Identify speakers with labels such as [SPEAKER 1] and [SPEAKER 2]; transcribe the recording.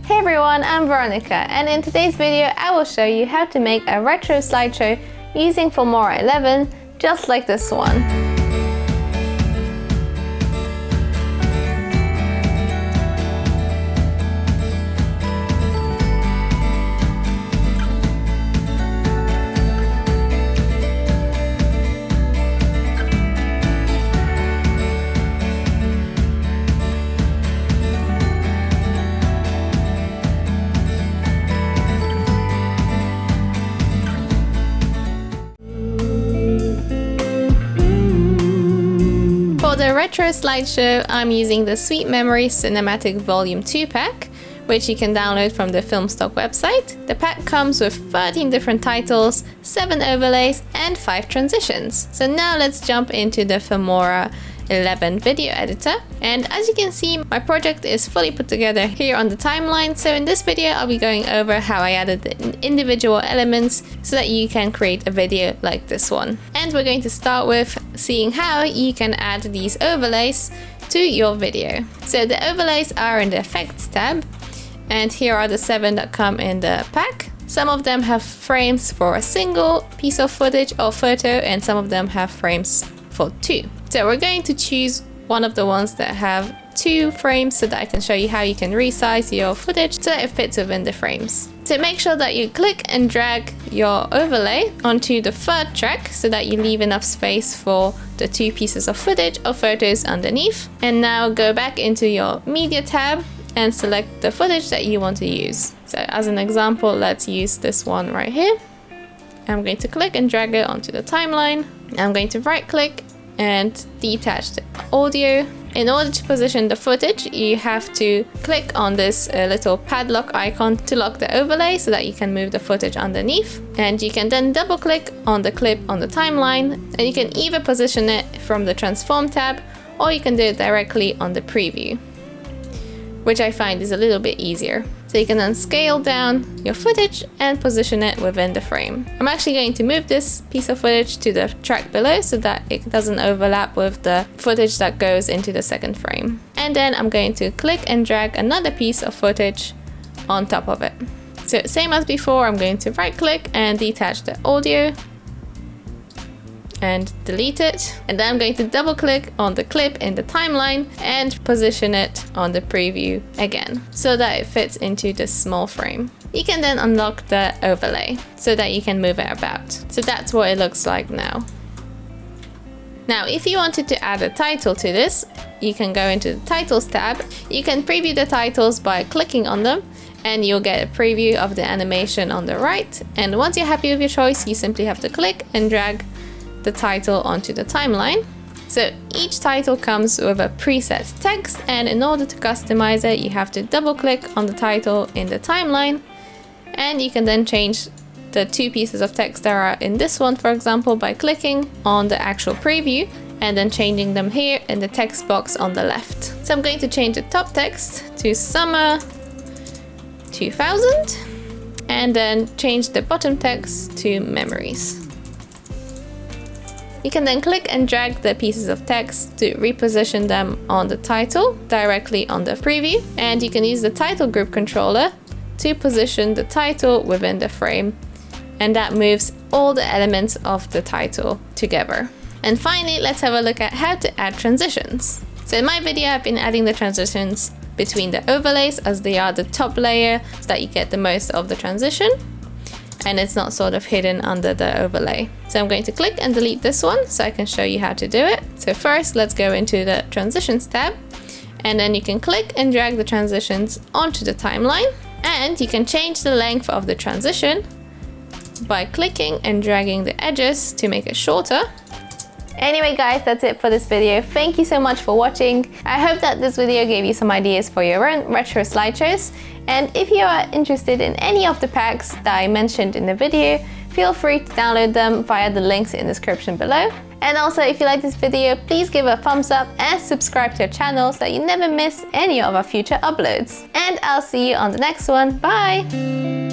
[SPEAKER 1] Hey everyone, I'm Veronica, and in today's video I will show you how to make a retro slideshow using Filmora 11, just like this one. For the retro slideshow, I'm using the Sweet Memories Cinematic Volume 2 pack, which you can download from the Filmstock website. The pack comes with 13 different titles, 7 overlays, and 5 transitions. So now let's jump into the Filmora 11 video editor. And as you can see, my project is fully put together here on the timeline. So in this video, I'll be going over how I added the individual elements so that you can create a video like this one. And we're going to start with seeing how you can add these overlays to your video. So the overlays are in the Effects tab, and here are the 7 that come in the pack. Some of them have frames for a single piece of footage or photo, and some of them have frames for 2. So we're going to choose one of the ones that have 2 frames so that I can show you how you can resize your footage so that it fits within the frames. So make sure that you click and drag your overlay onto the 3rd track so that you leave enough space for the 2 pieces of footage or photos underneath. And now go back into your Media tab and select the footage that you want to use. So as an example, let's use this one right here. I'm going to click and drag it onto the timeline. I'm going to right click and detach the audio. In order to position the footage, you have to click on this little padlock icon to lock the overlay so that you can move the footage underneath. And you can then double click on the clip on the timeline, and you can either position it from the transform tab or you can do it directly on the preview, which I find is a little bit easier. So you can then scale down your footage and position it within the frame. I'm actually going to move this piece of footage to the track below so that it doesn't overlap with the footage that goes into the 2nd frame. And then I'm going to click and drag another piece of footage on top of it. So same as before, I'm going to right click and detach the audio and delete it. And then I'm going to double click on the clip in the timeline and position it on the preview again so that it fits into this small frame. You can then unlock the overlay so that you can move it about. So that's what it looks like now. Now, if you wanted to add a title to this, you can go into the Titles tab. You can preview the titles by clicking on them, and you'll get a preview of the animation on the right. And once you're happy with your choice, you simply have to click and drag the title onto the timeline. So each title comes with a preset text, and in order to customize it, you have to double click on the title in the timeline, and you can then change the 2 pieces of text that are in this one, for example, by clicking on the actual preview and then changing them here in the text box on the left. So I'm going to change the top text to Summer 2000 and then change the bottom text to Memories. You can then click and drag the pieces of text to reposition them on the title directly on the preview, and you can use the title group controller to position the title within the frame, and that moves all the elements of the title together. And finally, let's have a look at how to add transitions. So in my video, I've been adding the transitions between the overlays as they are the top layer so that you get the most of the transition and it's not sort of hidden under the overlay. So I'm going to click and delete this one so I can show you how to do it. So first, let's go into the Transitions tab, and then you can click and drag the transitions onto the timeline, and you can change the length of the transition by clicking and dragging the edges to make it shorter. Anyway guys, that's it for this video. Thank you so much for watching. I hope that this video gave you some ideas for your own retro slideshows. And if you are interested in any of the packs that I mentioned in the video, feel free to download them via the links in the description below. And also, if you like this video, please give a thumbs up and subscribe to our channel so that you never miss any of our future uploads. And I'll see you on the next one. Bye!